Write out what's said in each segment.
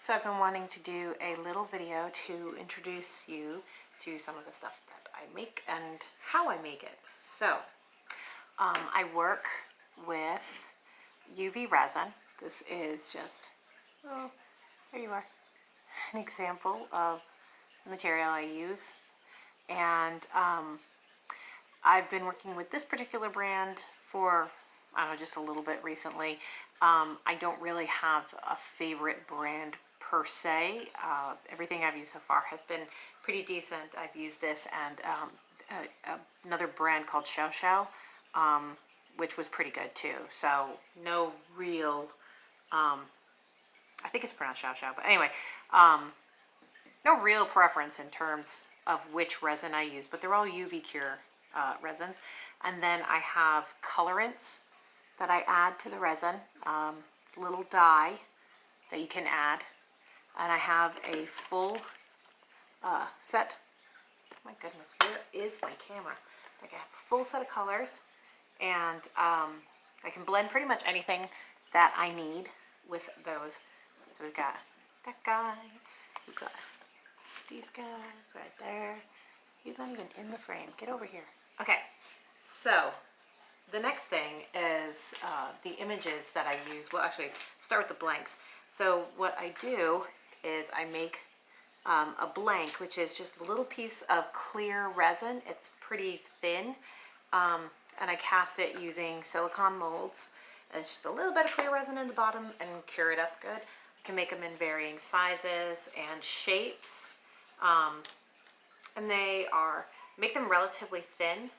So I've been wanting to do a little video to introduce you to some of the stuff that I make and how I make it. So I work with UV resin. This is just, oh, there you are, an example of the material I use. And I've been working with this particular brand for, I don't know, just a little bit recently. I don't really have a favorite brand per se. Everything I've used so far has been pretty decent. I've used this and another brand called Xiao Xiao, which was pretty good too. So no real, I think it's pronounced Xiao Xiao, but anyway, no real preference in terms of which resin I use, but they're all UV cure resins. And then I have colorants that I add to the resin. It's a little dye that you can add. And I have a full set. My goodness, where is my camera? Like I have a full set of colors, and I can blend pretty much anything that I need with those. So we've got that guy, we've got these guys right there. He's not even in the frame. Get over here. Okay, so the next thing is the images that I use. Well, actually, start with the blanks. So what I do is I make a blank, which is just a little piece of clear resin. It's pretty thin, and I cast it using silicone molds. And it's just a little bit of clear resin in the bottom and cure it up good. I can make them in varying sizes and shapes, and make them relatively thin,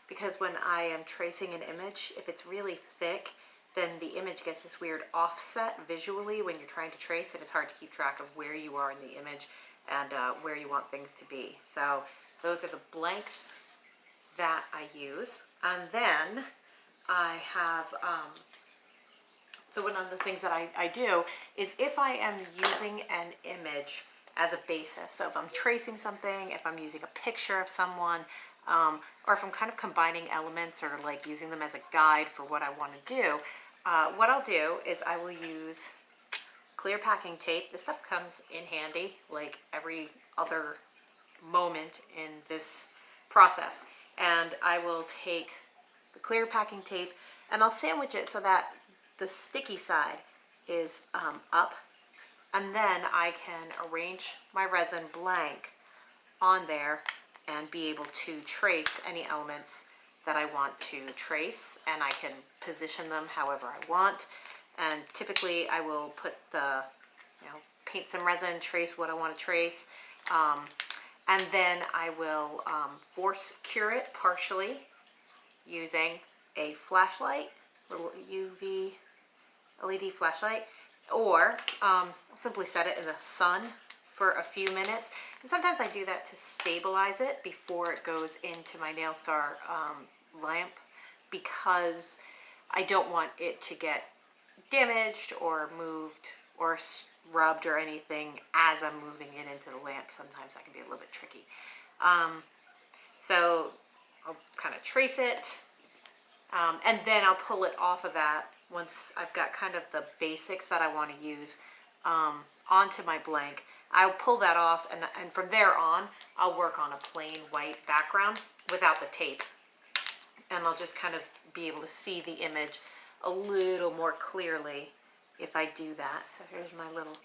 because when I am tracing an image, if it's really thick, then the image gets this weird offset visually when you're trying to trace, and it's hard to keep track of where you are in the image and where you want things to be. So those are the blanks that I use. And then I have, so one of the things that I do is, if I am using an image as a basis, so if I'm tracing something, if I'm using a picture of someone, or if I'm kind of combining elements or like using them as a guide for what I want to do, what I'll do is I will use clear packing tape. This stuff comes in handy like every other moment in this process. And I will take the clear packing tape and I'll sandwich it so that the sticky side is up. And then I can arrange my resin blank on there and be able to trace any elements that I want to trace, and I can position them however I want. And typically I will put paint some resin, trace what I want to trace, and then I will force cure it partially using a flashlight, little UV LED flashlight, or simply set it in the sun for a few minutes. And sometimes I do that to stabilize it before it goes into my Nail Star lamp, because I don't want it to get damaged or moved or rubbed or anything as I'm moving it into the lamp. Sometimes that can be a little bit tricky. So I'll kind of trace it, and then I'll pull it off of that once I've got kind of the basics that I want to use onto my blank. I'll pull that off, and from there on, I'll work on a plain white background without the tape. And I'll just kind of be able to see the image a little more clearly if I do that. So here's my little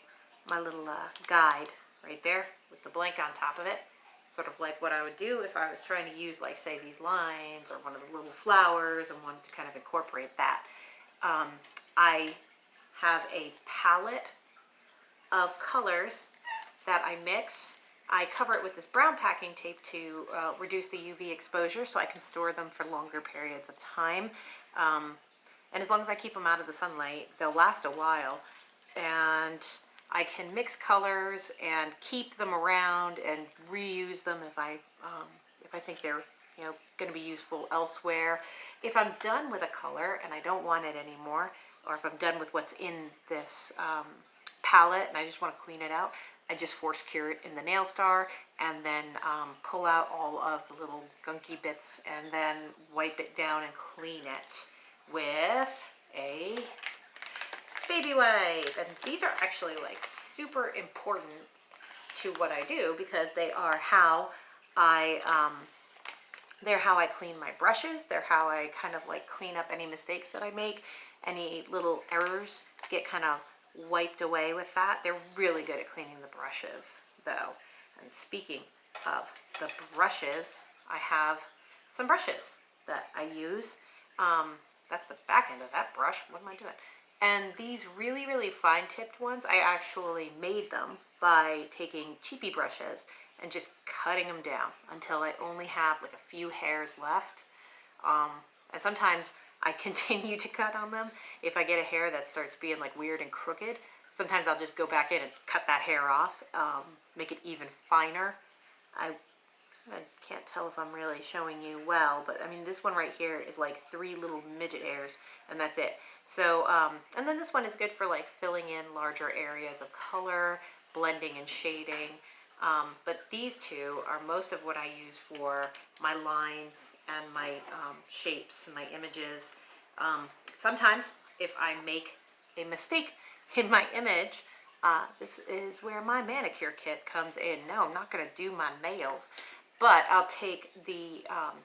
guide right there with the blank on top of it. Sort of like what I would do if I was trying to use, like, say, these lines or one of the little flowers and wanted to kind of incorporate that. I have a palette of colors that I mix. I cover it with this brown packing tape to reduce the UV exposure so I can store them for longer periods of time. And as long as I keep them out of the sunlight, they'll last a while. And I can mix colors and keep them around and reuse them if I think they're going to be useful elsewhere. If I'm done with a color and I don't want it anymore, or if I'm done with what's in this palette and I just want to clean it out, I just force cure it in the Nail Star, and then pull out all of the little gunky bits and then wipe it down and clean it with a baby wipe. And these are actually like super important to what I do because they are how they're how I clean my brushes. They're how I kind of like clean up any mistakes that I make. Any little errors get kind of wiped away with that. They're really good at cleaning the brushes though. And speaking of the brushes, I have some brushes that I use. That's the back end of that brush. What am I doing? And these really, really fine tipped ones, I actually made them by taking cheapy brushes and just cutting them down until I only have like a few hairs left. And sometimes I continue to cut on them. If I get a hair that starts being like weird and crooked, sometimes I'll just go back in and cut that hair off, make it even finer. I can't tell if I'm really showing you well, but I mean, this one right here is like 3 little midget hairs, and that's it. So, and then this one is good for like filling in larger areas of color, blending and shading. But these two are most of what I use for my lines and my shapes and my images. Sometimes if I make a mistake in my image, this is where my manicure kit comes in. No, I'm not going to do my nails, but I'll take the,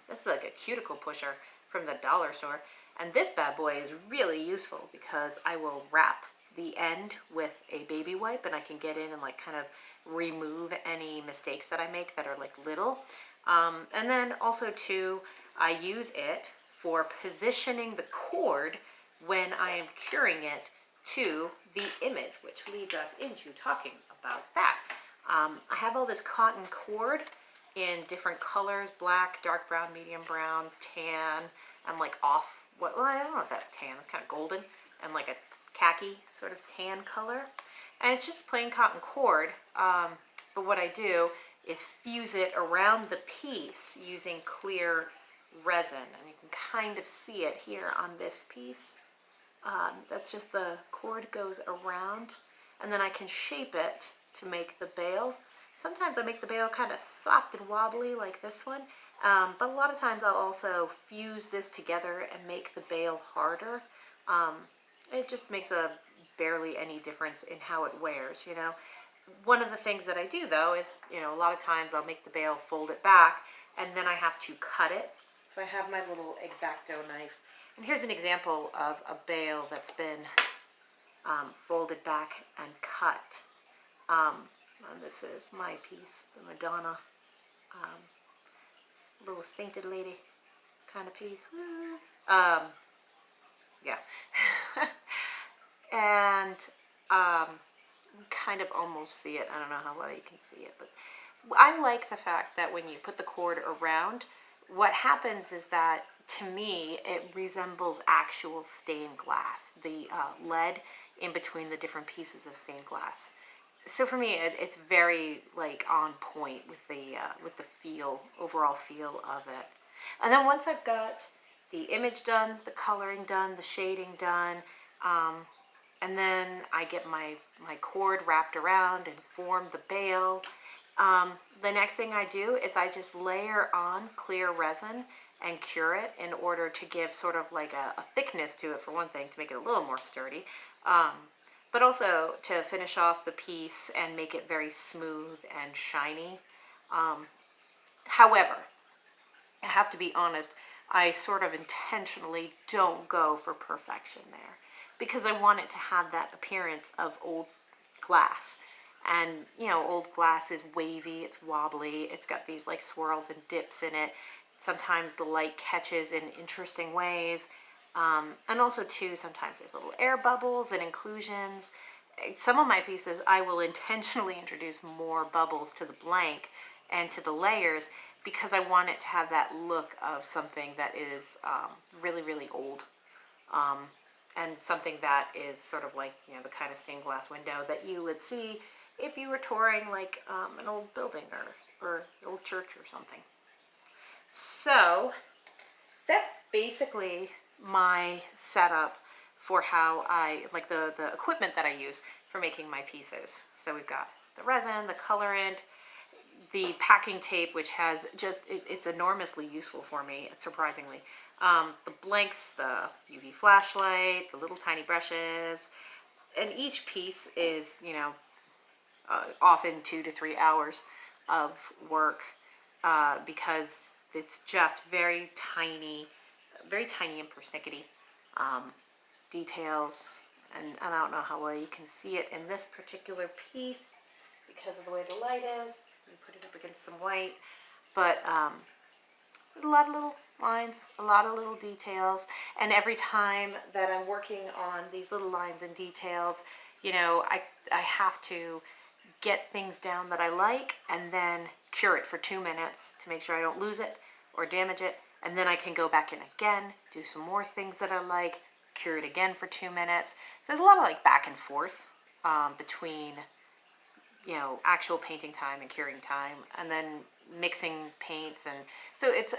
this is like a cuticle pusher from the dollar store. And this bad boy is really useful because I will wrap the end with a baby wipe and I can get in and like kind of remove any mistakes that I make that are like little. And then also too, I use it for positioning the cord when I am curing it to the image, which leads us into talking about that. I have all this cotton cord in different colors: black, dark brown, medium brown, tan, and like off, well, I don't know if that's tan, it's kind of golden, and like a khaki sort of tan color. And it's just plain cotton cord, but what I do is fuse it around the piece using clear resin, and you can kind of see it here on this piece. That's just the cord goes around, and then I can shape it to make the bail. Sometimes I make the bail kind of soft and wobbly like this one, but a lot of times I'll also fuse this together and make the bail harder. It just makes barely any difference in how it wears, you know. One of the things that I do though is, you know, a lot of times I'll make the bail, fold it back, and then I have to cut it. So I have my little X-Acto knife. And here's an example of a bail that's been folded back and cut. And this is my piece, the Madonna, little sainted lady kind of piece. Woo. Yeah. And kind of almost see it. I don't know how well you can see it, but I like the fact that when you put the cord around, what happens is that, to me, it resembles actual stained glass, the lead in between the different pieces of stained glass. So for me, it's very like on point with the feel, overall feel of it. And then once I've got the image done, the coloring done, the shading done, and then I get my cord wrapped around and form the bail. The next thing I do is I just layer on clear resin and cure it in order to give sort of like a thickness to it, for one thing, to make it a little more sturdy, but also to finish off the piece and make it very smooth and shiny. However, I have to be honest, I sort of intentionally don't go for perfection there because I want it to have that appearance of old glass. And, you know, old glass is wavy, it's wobbly, it's got these like swirls and dips in it. Sometimes the light catches in interesting ways. And also too, sometimes there's little air bubbles and inclusions. Some of my pieces, I will intentionally introduce more bubbles to the blank and to the layers because I want it to have that look of something that is really, really old. And something that is sort of like, you know, the kind of stained glass window that you would see if you were touring like an old building or an old church or something. So that's basically my setup for how I, like the equipment that I use for making my pieces. So we've got the resin, the colorant, the packing tape, which has just, it's enormously useful for me, surprisingly. The blanks, the UV flashlight, the little tiny brushes, and each piece is, you know, often 2 to 3 hours of work, because it's just very tiny and persnickety details. And I don't know how well you can see it in this particular piece because of the way the light is. You put it up against some white, but a lot of little lines, a lot of little details. And every time that I'm working on these little lines and details, you know, I have to get things down that I like and then cure it for 2 minutes to make sure I don't lose it or damage it. And then I can go back in again, do some more things that I like, cure it again for 2 minutes. So there's a lot of like back and forth between, you know, actual painting time and curing time, and then mixing paints. And so it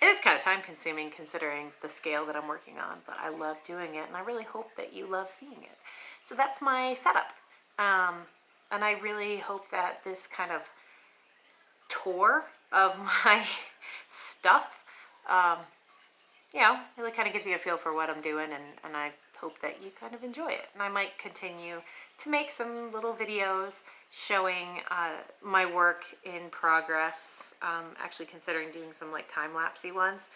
is kind of time consuming considering the scale that I'm working on, but I love doing it, and I really hope that you love seeing it. So that's my setup. And I really hope that this kind of tour of my stuff, you know, really kind of gives you a feel for what I'm doing, and I hope that you kind of enjoy it. And I might continue to make some little videos showing my work in progress, actually considering doing some like time-lapsey ones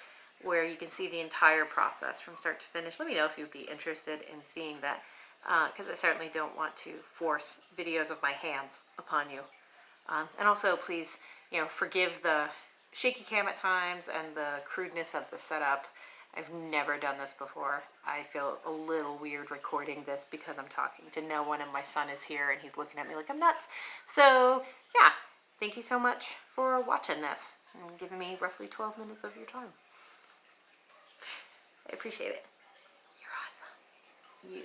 where you can see the entire process from start to finish. Let me know if you'd be interested in seeing that, because I certainly don't want to force videos of my hands upon you. And also, please, you know, forgive the shaky cam at times and the crudeness of the setup. I've never done this before. I feel a little weird recording this because I'm talking to no one and my son is here and he's looking at me like I'm nuts. So, yeah, thank you so much for watching this and giving me roughly 12 minutes of your time. I appreciate it. You're awesome. You.